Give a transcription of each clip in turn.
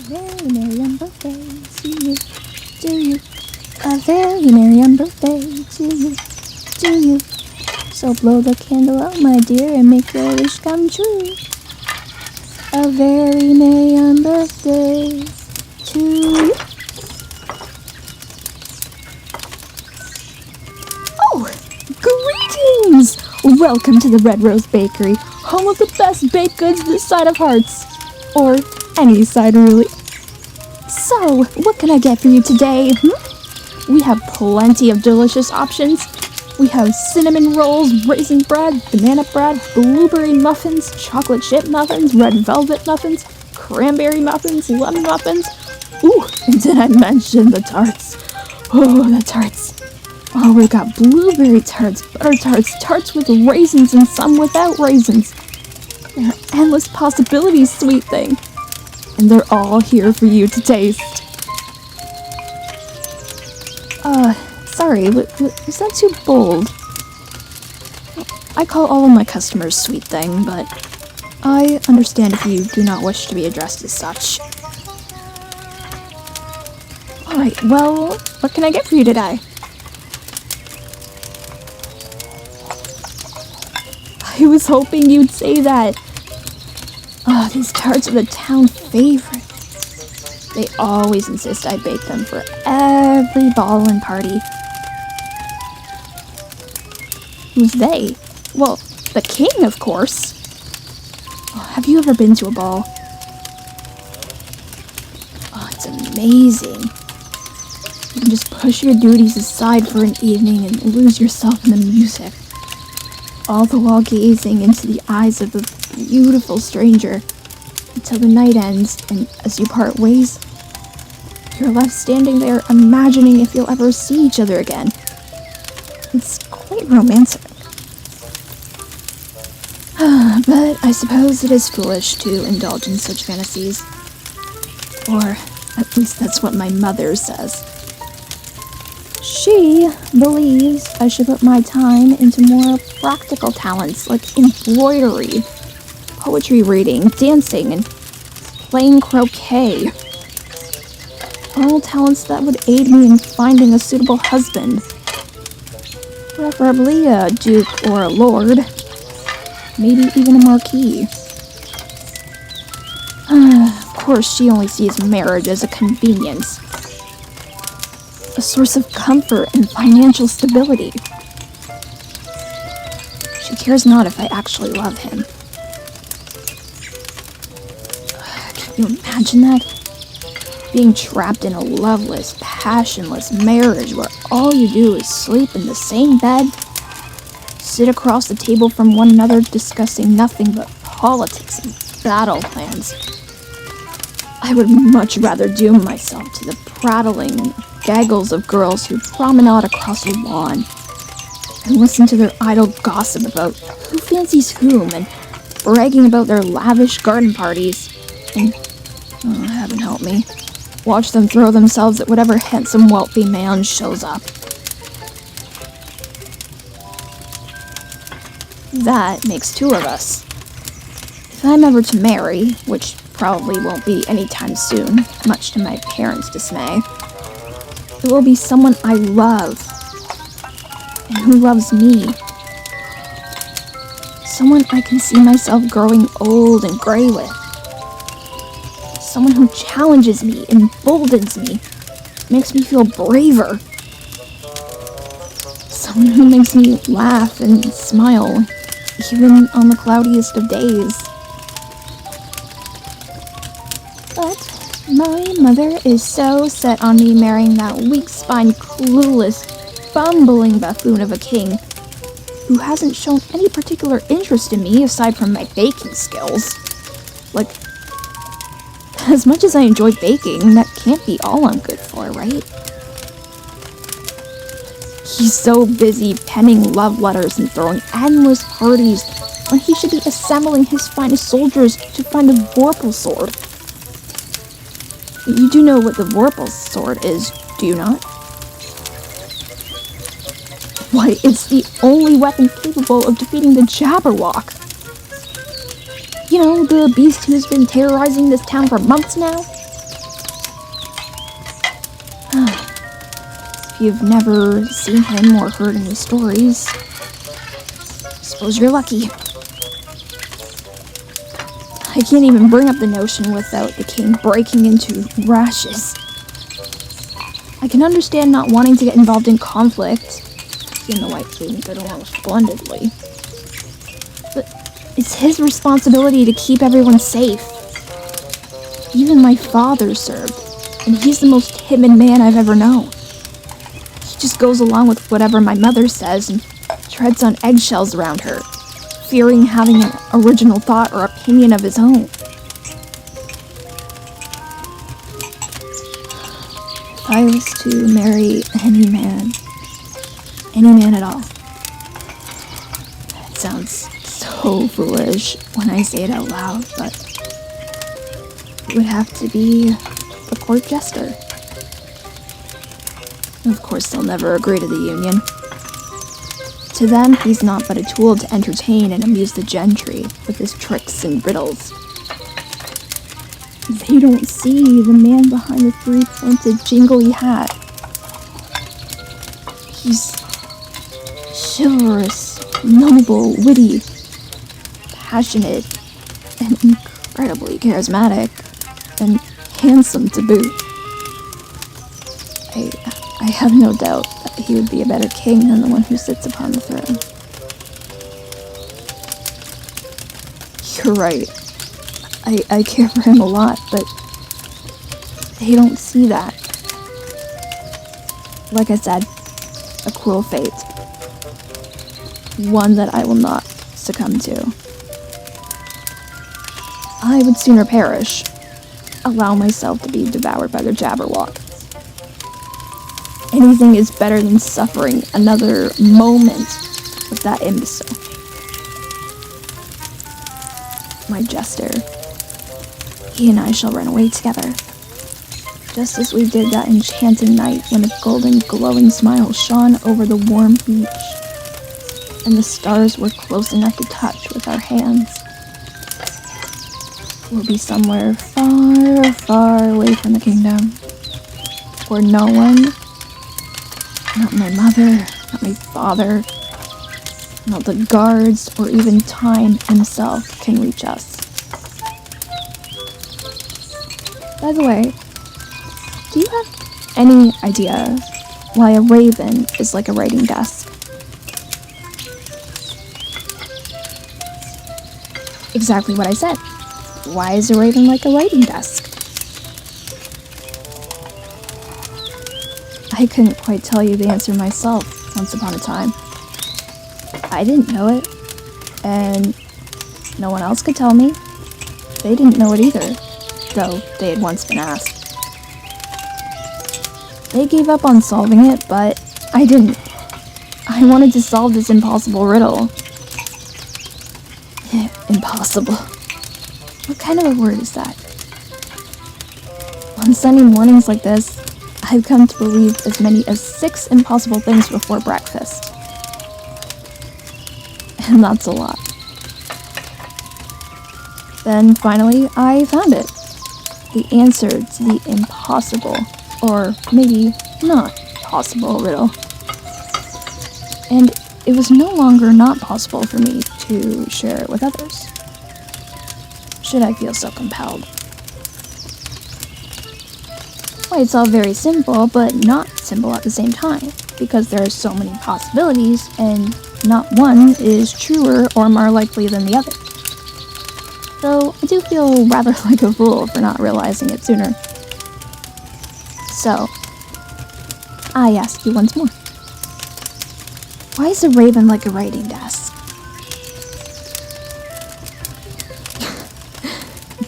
very merry unbirthday to you, to you. A very merry unbirthday to you, to you. So blow the candle out, my dear, and make your wish come true. A very merry unbirthday to you. Oh, greetings! Welcome to the Red Rose Bakery, home of the best baked goods this side of Hearts. Or any side, really. So, what can I get for you today? We have plenty of delicious options. We have cinnamon rolls, raisin bread, banana bread, blueberry muffins, chocolate chip muffins, red velvet muffins, cranberry muffins, lemon muffins. Ooh, and did I mention the tarts? Oh, the tarts. Oh, we've got blueberry tarts, butter tarts, tarts with raisins and some without raisins. There are endless possibilities, sweet thing. And they're all here for you to taste. Sorry, was that too bold? I call all of my customers sweet thing, but I understand if you do not wish to be addressed as such. Alright, well, what can I get for you today? I was hoping you'd say that. Oh, these tarts are the town favorite. They always insist I bake them for every ball and party. Who's they? Well, the king, of course. Oh, have you ever been to a ball? Oh, it's amazing. You can just push your duties aside for an evening and lose yourself in the music. All the while gazing into the eyes of the beautiful stranger until the night ends, and as you part ways, you're left standing there imagining if you'll ever see each other again. It's quite romantic. But I suppose it is foolish to indulge in such fantasies. Or at least that's what my mother says. She believes I should put my time into more practical talents like embroidery, poetry reading, dancing, and playing croquet. All talents that would aid me in finding a suitable husband. Preferably a duke or a lord. Maybe even a marquis. Of course, she only sees marriage as a convenience. A source of comfort and financial stability. She cares not if I actually love him. Can you imagine that? Being trapped in a loveless, passionless marriage where all you do is sleep in the same bed, sit across the table from one another discussing nothing but politics and battle plans. I would much rather doom myself to the prattling and gaggles of girls who promenade across a lawn and listen to their idle gossip about who fancies whom and bragging about their lavish garden parties and, oh, heaven help me, watch them throw themselves at whatever handsome wealthy man shows up. That makes two of us. If I'm ever to marry, which probably won't be anytime soon, much to my parents' dismay, it will be someone I love, and who loves me. Someone I can see myself growing old and gray with. Someone who challenges me, emboldens me, makes me feel braver. Someone who makes me laugh and smile, even on the cloudiest of days. But my mother is so set on me marrying that weak-spined, clueless, bumbling buffoon of a king who hasn't shown any particular interest in me aside from my baking skills. Like, as much as I enjoy baking, that can't be all I'm good for, right? He's so busy penning love letters and throwing endless parties when he should be assembling his finest soldiers to find a Vorpal sword. You do know what the Vorpal sword is, do you not? Why, it's the only weapon capable of defeating the Jabberwock. You know, the beast who's been terrorizing this town for months now? if you've never seen him or heard any stories. Suppose you're lucky. I can't even bring up the notion without the king breaking into rashes. I can understand not wanting to get involved in conflict. He and the White Queen get along splendidly. But it's his responsibility to keep everyone safe. Even my father served, and he's the most timid man I've ever known. He just goes along with whatever my mother says and treads on eggshells around her, fearing having an original thought or opinion of his own. If I was to marry any man at all, it sounds so foolish when I say it out loud, but it would have to be the court jester. Of course, they'll never agree to the union. To them, he's not but a tool to entertain and amuse the gentry with his tricks and riddles. They don't see the man behind the three-pointed jingly hat. He's chivalrous, noble, witty, passionate, and incredibly charismatic, and handsome to boot. I have no doubt that he would be a better king than the one who sits upon the throne. You're right. I care for him a lot, but they don't see that. Like I said, a cruel fate. One that I will not succumb to. I would sooner perish, allow myself to be devoured by the Jabberwock. Anything is better than suffering another moment with that imbecile. My jester. He and I shall run away together. Just as we did that enchanting night when a golden glowing smile shone over the warm beach, and the stars were close enough to touch with our hands. We'll be somewhere far, far away from the kingdom, where no one, not my mother, not my father, not the guards, or even time himself can reach us. By the way, do you have any idea why a raven is like a writing desk? Exactly what I said. Why is a raven like a writing desk? I couldn't quite tell you the answer myself once upon a time. I didn't know it, and no one else could tell me. They didn't know it either, though they had once been asked. They gave up on solving it, but I didn't. I wanted to solve this impossible riddle. Impossible. What kind of a word is that? On Sunday mornings like this, I've come to believe as many as 6 impossible things before breakfast. And that's a lot. Then finally, I found it. The answer to the impossible, or maybe not possible riddle. And it was no longer not possible for me to share it with others, should I feel so compelled. Why, it's all very simple, but not simple at the same time, because there are so many possibilities, and not one is truer or more likely than the other. So I do feel rather like a fool for not realizing it sooner. So, I ask you once more. Why is a raven like a writing desk?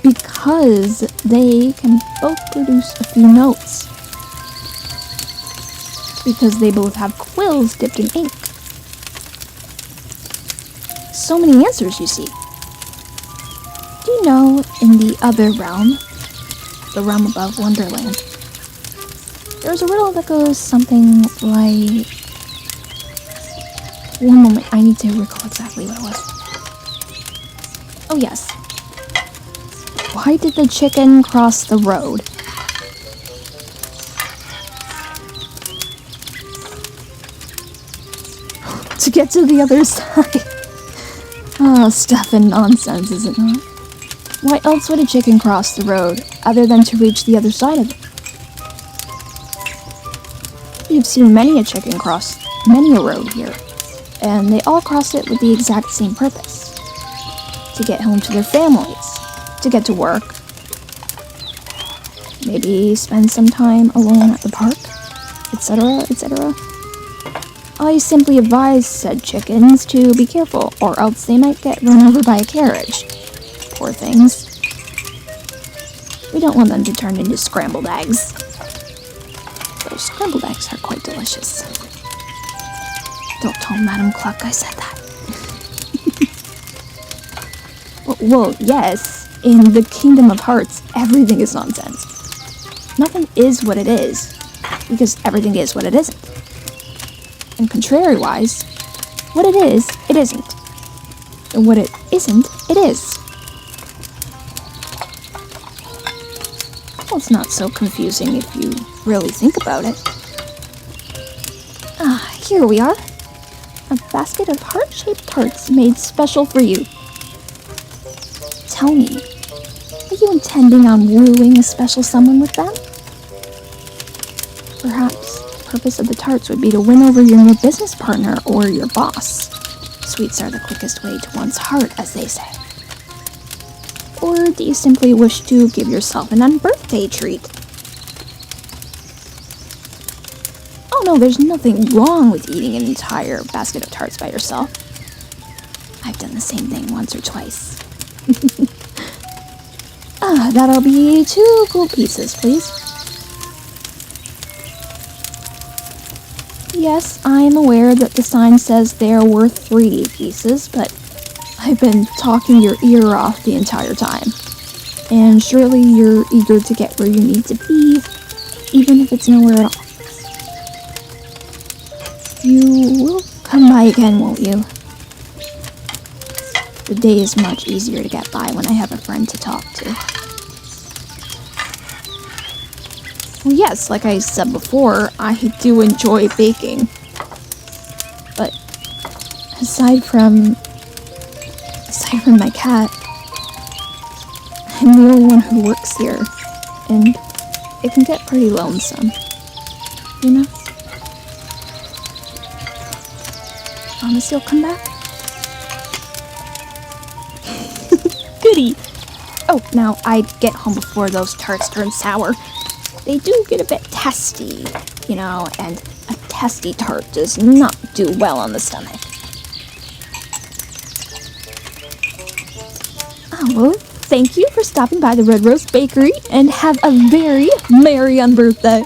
Because they can both produce a few notes. Because they both have quills dipped in ink. So many answers, you see. Do you know, in the other realm, the realm above Wonderland, there's a riddle that goes something like... One moment, I need to recall exactly what it was. Oh yes. Why did the chicken cross the road? get to the other side. Oh, stuff and nonsense, is it not? Why else would a chicken cross the road, other than to reach the other side of it? You've seen many a chicken cross many a road here, and they all cross it with the exact same purpose. To get home to their families, to get to work, maybe spend some time alone at the park, etc., etc. I simply advise said chickens to be careful, or else they might get run over by a carriage. Poor things. We don't want them to turn into scrambled eggs. Those scrambled eggs are quite delicious. Don't tell Madam Cluck I said that. well, yes, in the Kingdom of Hearts, everything is nonsense. Nothing is what it is, because everything is what it isn't. And contrary-wise, what it is, it isn't. And what it isn't, it is. Well, it's not so confusing if you really think about it. Here we are. A basket of heart-shaped tarts made special for you. Tell me, are you intending on wooing a special someone with them? Perhaps the purpose of the tarts would be to win over your new business partner or your boss. Sweets are the quickest way to one's heart, as they say. Or do you simply wish to give yourself an unbirthday treat? Oh no, there's nothing wrong with eating an entire basket of tarts by yourself. I've done the same thing once or twice. That'll be 2 gold pieces, please. Yes, I am aware that the sign says they are worth 3 pieces, but I've been talking your ear off the entire time. And surely you're eager to get where you need to be, even if it's nowhere at all. You will come by again, won't you? The day is much easier to get by when I have a friend to talk to. Well, yes, like I said before, I do enjoy baking. But aside from my cat, I'm the only one who works here, and it can get pretty lonesome, you know? Promise you'll come back? Goody! Oh, now I'd get home before those tarts turn sour. They do get a bit testy, you know, and a testy tart does not do well on the stomach. Oh, well, thank you for stopping by the Red Rose Bakery, and have a very merry unbirthday.